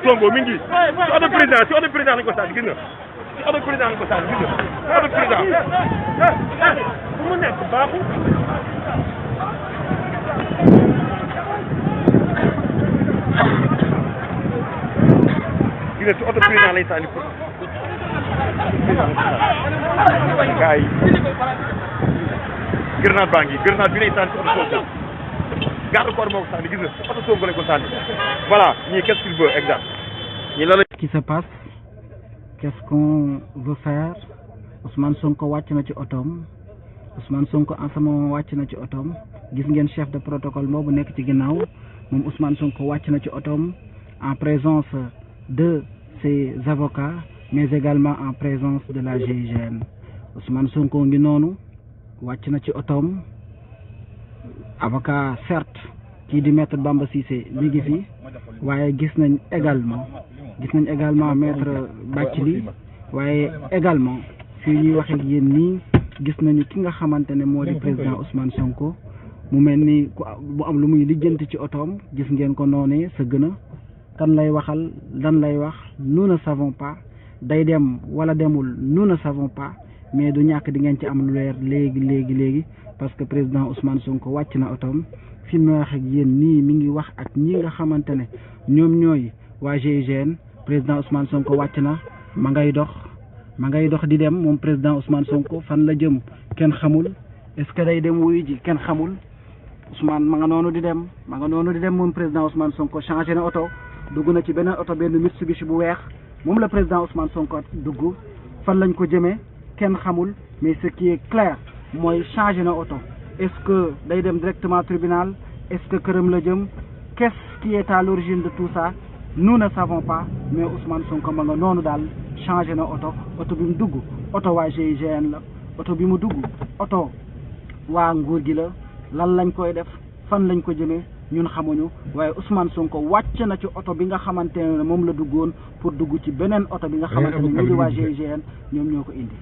Sonko mi ngi ci oto président ci oto président lañ ko sànni gis nga ci oto président lañ ko sànni gis nga ci oto président fu mu nekk baaxul gis nga ci oto président lañ sànni gars yi grenade baa ngi grenade bi lay sànni ci oto Sonko garde corps moo ko sànni gis nga oto Sonko lañ ko sànni voilà ñii qu'est-ce qu'il veut exact ñii la qui se passe qu'est-ce qu'on veut faire Ousmane Sonko wàcc na ci otoom Ousmane Sonko en ce moment wàcc na ci otoom gis ngeen chef de protocole boobu nekk ci ginnaaw moom Ousmane Sonko wàcc na ci otoom en présence de ses avocats mais également en présence de la GIGN Ousmane Sonko ngi noonu wàcc na ci otoom avocat certes kii di maître Bamba Cissé mi ngi fi waaye gis nañ également maître Bathily waaye également fii ñuy wax ak yéen nii gis nañu ki nga xamante ne moo di président Ousmane Sonko mu mel ni bu am lu muy lijjanti ci otoom gis ngeen ko noonee sa gën a kan lay waxal lan lay wax nous ne savons pas day dem wala demul nous ne savons pas mais du ñàkk di ngeen ci am lu leer léegi parce que président Ousmane Sonko wàcc na otoom fi mu wax ak yéen nii mi ngi wax ak ñi nga xamante ne ñoom ñooy waa GIGN président Ousmane Sonko wàcc na ma ngay dox di dem moom président Ousmane Sonko fan la jëm kenn xamul est-ce que day dem wuyu ji kenn xamul Ousmane ma nga noonu di dem moom président Ousmane Sonko changé na oto dugg na ci beneen oto benn Mitsubishi bu weex moom la président Ousmane Sonko dugg fan lañ ko jëmee kenn xamul mais ce qui est clair mooy changé na oto est-ce que day dem directement tribunal est-ce que këram la jëm qu'est-ce qui est à l'origine de tout ça nous ne savons pas mais Ousmane Sonko ma nga noonu daal changé na oto bi mu dugg oto waa GIGN la oto bi mu dugg oto waa nguur gi la lan lañ koy def fan lañ ko jëmee ñun xamuñu waaye Ousmane Sonko wàcc na ci oto bi nga xamante ne moom la duggoon pour dugg ci beneen oto bi nga xamante ne ñu di waa GIGN ñoom ñoo ko indi.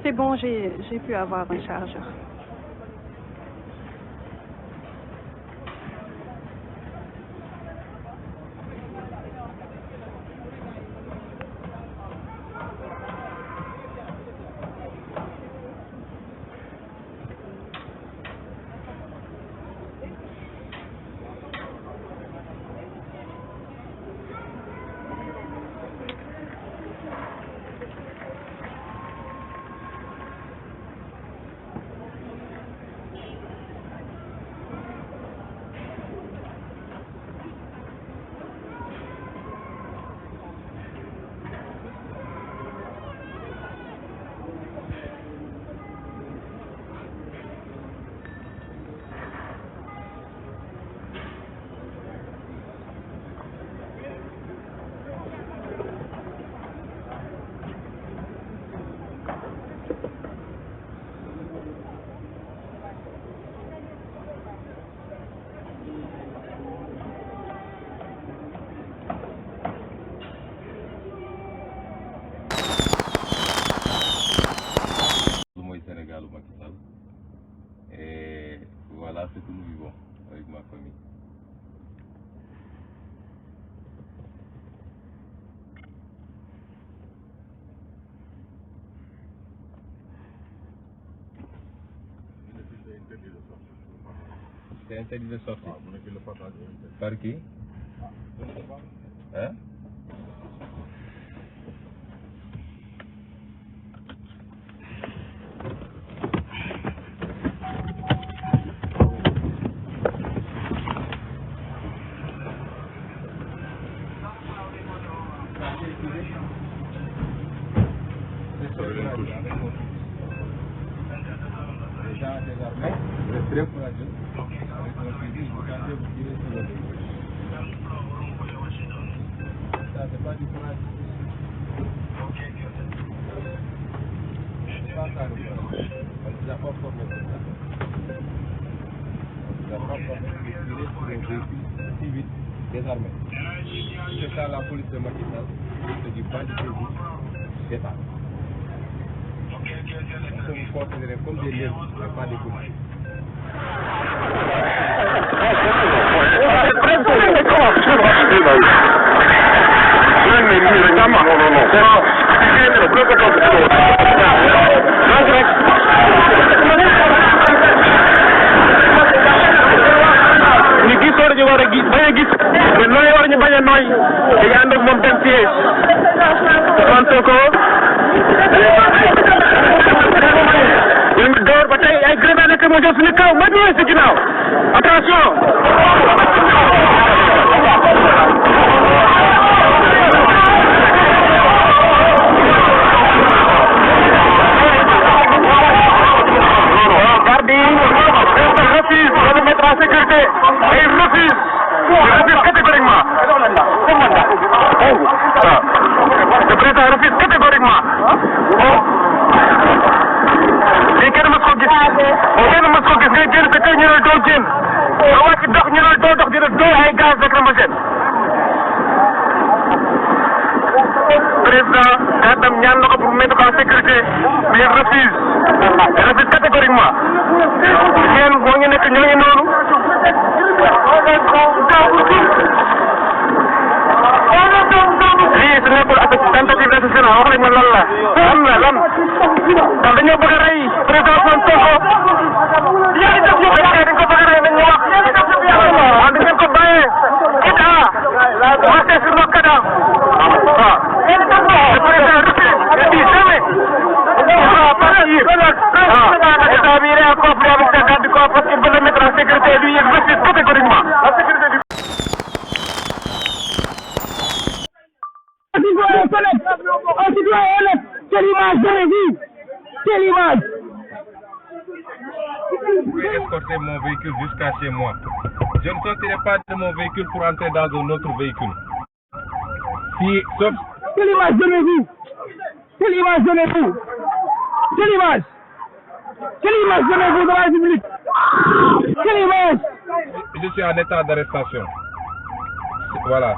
C'est bon, j'ai pu avoir un chargeur. Et voilà ce que nous vivons avec ma famille. C'est interdit de sortir. Par qui? Hein? Les gens désarmés, vous êtes très courageux. Avec notre fusil, vous tentez de tirer sur le véhicule. Ça, c'est pas du courage. C'est pas ça le courage. On ne vous a pas formé pour ça. On ne vous a pas formé pour tirer sur le véhicule si vite. désarmé. C'est ça la police de Macky Sall, c'est du banditisme d'État. On peut vous considérer comme des nervis, mais pas des policiers. ñu gis loolu ñu war a gis bañ a gis mais nooy war ñu bañ a nooy dañu ànd ak moom dem siège Ousmane Sonko ñu ngi door ba tey ay grenade lacrymogène suñu kaw ma ñëwee si ginnaaw attention refuse de mettre en sécurité et il refuse catégoriquement. Le président refuse catégoriquement. lii kenn mës ko gis ngay génn sa kër ñu ne doo génn nga wàcc dox ñu ne doo dox dina dóor ay gaz lacrymogène. président kàddam ñaan na ko pour mettre en sécurité mais il refuse catégoriquement. ñeen moo ngi nekk ñoo ngi noonu lii su nekkul tentative d'assassinat wax lañ ma lan la lan ndax dañoo bëgg a rey président Ousmane Sonko dañ ko bëgg a rey nañ ñu wax waaw di ngeen ko bàyyee quitte à marcher sur nos cadavres waaw le président refuse dit jamais état bi il est en conflit avec ses gardes du corps parce qu'il veut le mettre en sécurité lui il refuse catégoriquement la sécurité du Vous pouvez escorter mon véhicule jusqu'à chez moi. Je ne sortirai pas de mon véhicule pour entrer dans un autre véhicule. Si, sauf... Quelle image donnez-vous? Quelle image donnez-vous? Quelle image? Quelle image donnez-vous de la République? Quelle image? Je suis en état d'arrestation. Voilà.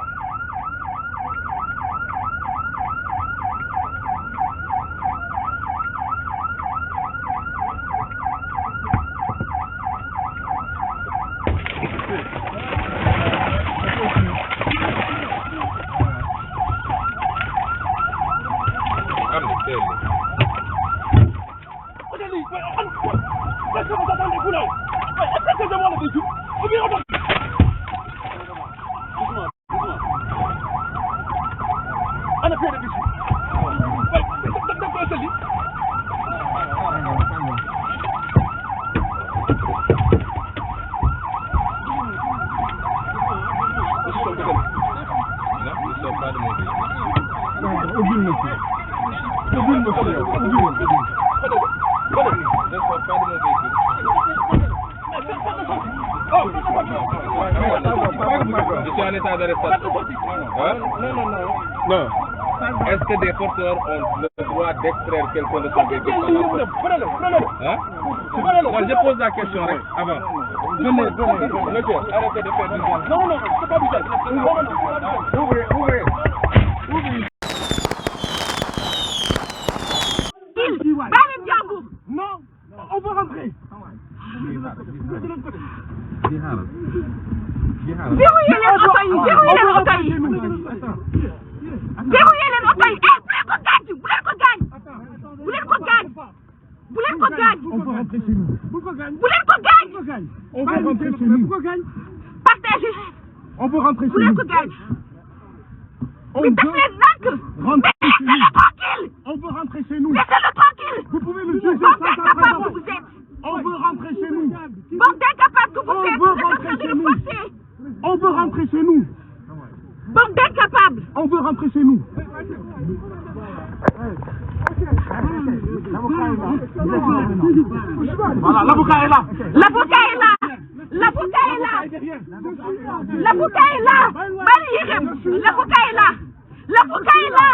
Je suis en état d'arrestation. Non. Est-ce que des porteurs ont le droit d'extraire quelqu'un de son véhicule? Hein? Moi, je pose la question avant. Venez. Arrêtez de faire du mal. Non, c'est pas du mal. Ouvrez. Non, on va rentrer. Verrouillez les oto yi. Verrouillez leen oto yi. Bu leen ko gaañ. On va rentrer chez nous. Bu leen ko gaañ. On va rentrer chez nous. Partagez. On veut rentrer Bu chez leen nous. ko gaañ. On Mais def veut leen nànk. rentrer Mais chez nous. laissez-le tranquille. On veut rentrer chez nous. Laissez-le tranquille. Vous pouvez le juger Bande sans sa d'incapables présence. vous êtes. On veut rentrer chez nous. Bande d'incapables que vous On êtes. veut Vous êtes en rentrer train de chez le nous. forcer. On veut rentrer chez nous. Bande d'incapables. On veut rentrer chez nous. Voilà, l'avocat est là. L'avocat est là. Bali Yérim. L'avocat est là. L'avocat est là.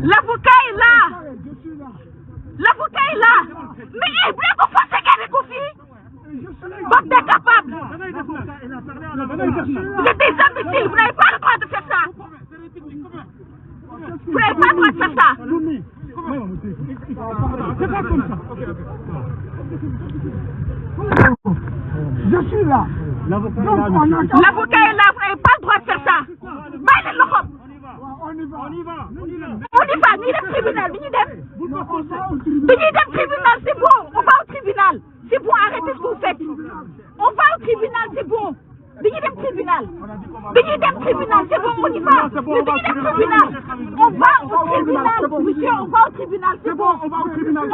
L'avocat est là. L'avocat est là. Mais il est bien qu'on fasse avec vous, fille. Bande d'incapables. Vous êtes des imbéciles. Vous n'avez pas le droit de faire ça. Vous n'avez pas le droit de faire ça. C'est pas comme ça. Je suis là. L'avocat est là. L'avocat est là. Vous n'avez pas le droit de faire ça. Bàyyi leen loxoom. On y va. On y va. Dañuy dem tribunal. Dañuy dem tribunal. C'est bon. On va au tribunal. C'est bon. Arrêtez ce que vous faites. On va au tribunal. C'est bon. Dañuy dem tribunal. C'est bon. On y va. Dañuy dem tribunal. On va au tribunal. Monsieur, on va au tribunal. C'est bon. On va au tribunal.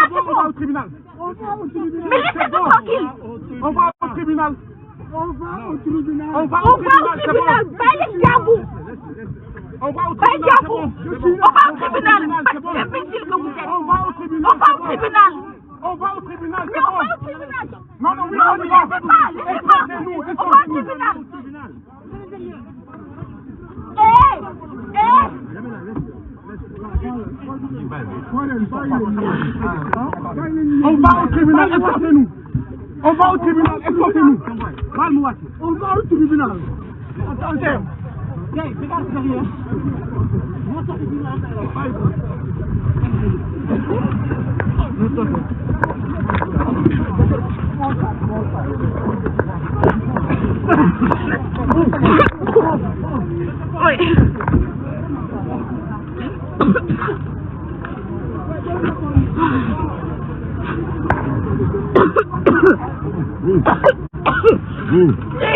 C'est bon. Mais laissez-nous tranquille. On va au tribunal. Bàyyi leen jàmbur. Bàyyi jàmbur. On va au tribunal. Parce que imbécile que vous êtes. On va au tribunal. Mais on va au tribunal. Non, laissez pas. On va au tribunal. On va au tribunal, escortez-nous. On va au tribunal, escortez-nous. On va au tribunal. Attendez. Regarde derrière.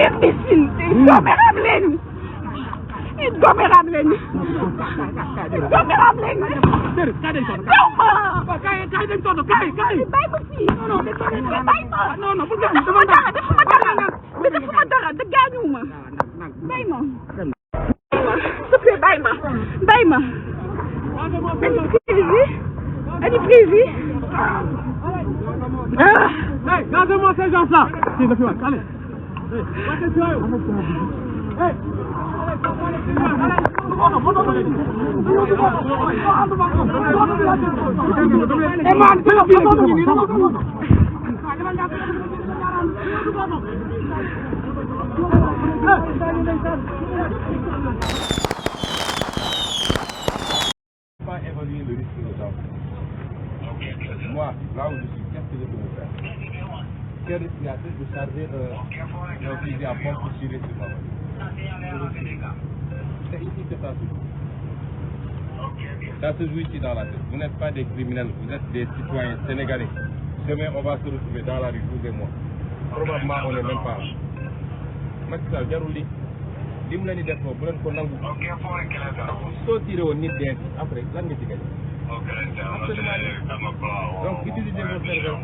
Imbécile, ingommérable lañu. defuma dara de gaañuwuma. Bàyyi ma. Bàyyi ma. Ani prévu. Hey, gardez-moi ces gens-là. Allez. Hey. Pas évaluer le risque de gens. Moi, là où je suis, qu'est-ce que je peux vous faire? Quel risque y a-t-il de charger un fusil à pompe pour tirer sur ma voiture? C'est ici que ça se joue. Ça se joue ici dans la tête. Vous n'êtes pas des criminels, vous êtes des citoyens sénégalais. Demain, on va se retrouver dans la rue, vous et moi. Probablement, on n'est même pas là. Macky Sall jarul li mu leen di def bu leen ko nangu. Soo tiré woon nit dee après lan nga ci gañ. Donc utilisez vos cerveaux.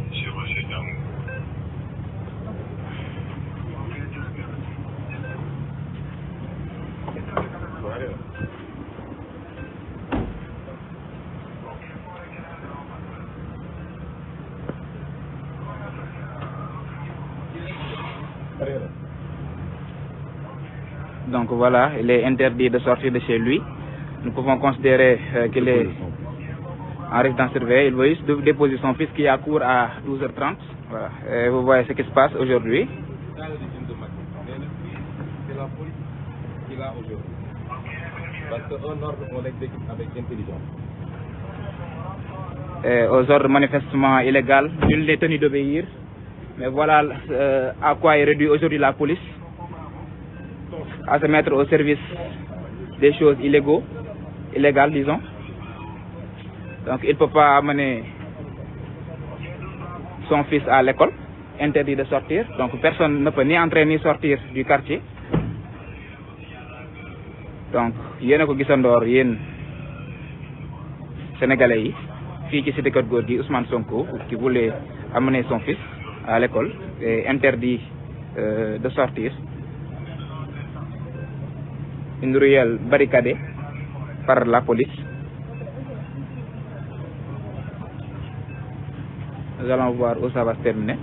Donc voilà, il est interdit de sortir de chez lui. Nous pouvons considérer qu'il est en résidence surveillée. Il va juste déposer son fils qui a cours à 12h30. Voilà. Et vous voyez ce qui se passe aujourd'hui. Dans le régime de Macky, c'est la police qu'il a aujourd'hui. Parce qu'un ordre, on l'exécute avec intelligence. Aux ordres manifestement illégaux, nul n'est tenu d'obéir. Mais voilà à quoi est réduit aujourd'hui la police. À se mettre au service des choses illégales, disons. Donc il ne peut pas amener son fils à l'école, interdit de sortir. Donc personne ne peut ni entrer ni sortir du quartier. Donc yéen a ko gisandoor yéen Sénégalais yi fii ci cité Keur Gorgui Ousmane Sonko qui voulait amener son fils à l'école est interdit de sortir. Une ruelle barricadée par la police. Nous allons voir où ça va se terminer.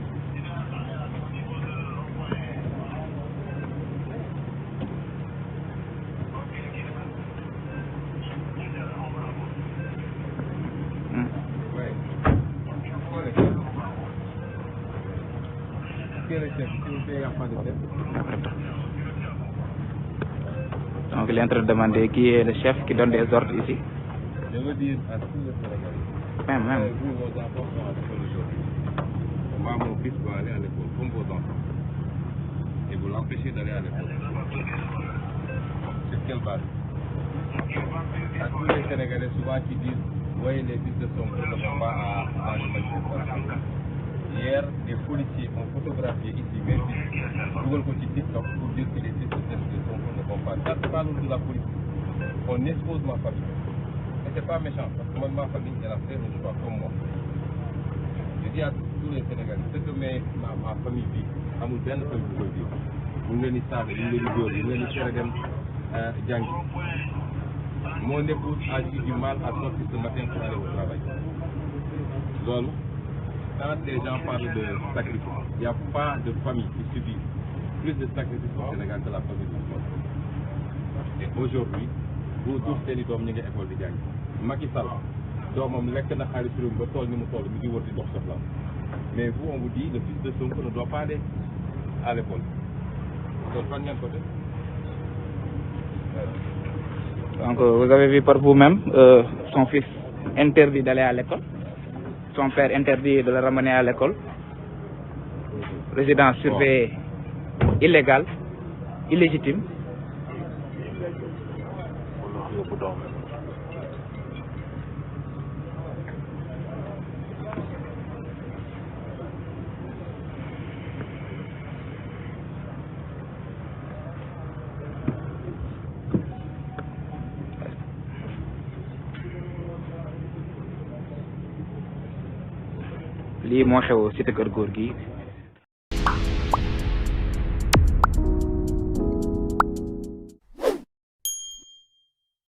Donc il est en train de demander qui est le chef qui donne des ordres ici. Je veux dire à tous les Sénégalais. Même. Vous, vos enfants sont à l'école aujourd'hui. Moi, mon fils va aller à l'école comme vos enfants. Et vous l'empêchez d'aller à l'école. Sur quelle base? À tous les Sénégalais souvent qui disent voyez les fils de Sonko ne vont pas à une manifestation. Hier, des policiers ont photographié ici 20 fils Google ko ci TikTok pour dire que les fils de Sonko ne vont pas. Ça, c'est pas de la police. On expose ma famille. Et c'est pas méchant, parce que moi, ma famille, elle a fait le choix comme moi. Je dis à tous les Sénégalais, ce que ma famille vit, amul benn famille bu koy vivre. Ñu ngi leen di saaga, ñu ngi leen di dóor, ñu ngi leen di tere dem jàngi. Mon épouse a eu du mal à sortir ce matin pour aller au travail. Donc, quand les gens parlent de sacrifice, il n'y a pas de famille qui subit plus de sacrifices au Sénégal que la famille de Sonko. Et aujourd'hui, vous tous seeni doom ñu ngi école di jàng. Macky Sall doomam lekk na xaalis réew mi ba tool ni mu toll mi ngi wër di dox soxla. Mais vous, on vous dit le fils de Sonko ne doit pas aller à l'école. Donc fan ngeen ko def. Donc vous avez vu par vous-même son fils interdit d'aller à l'école, son père interdit de le ramener à l'école, résidence surveillée illégale, illégitime. lii moo xew cité Keur Gorgui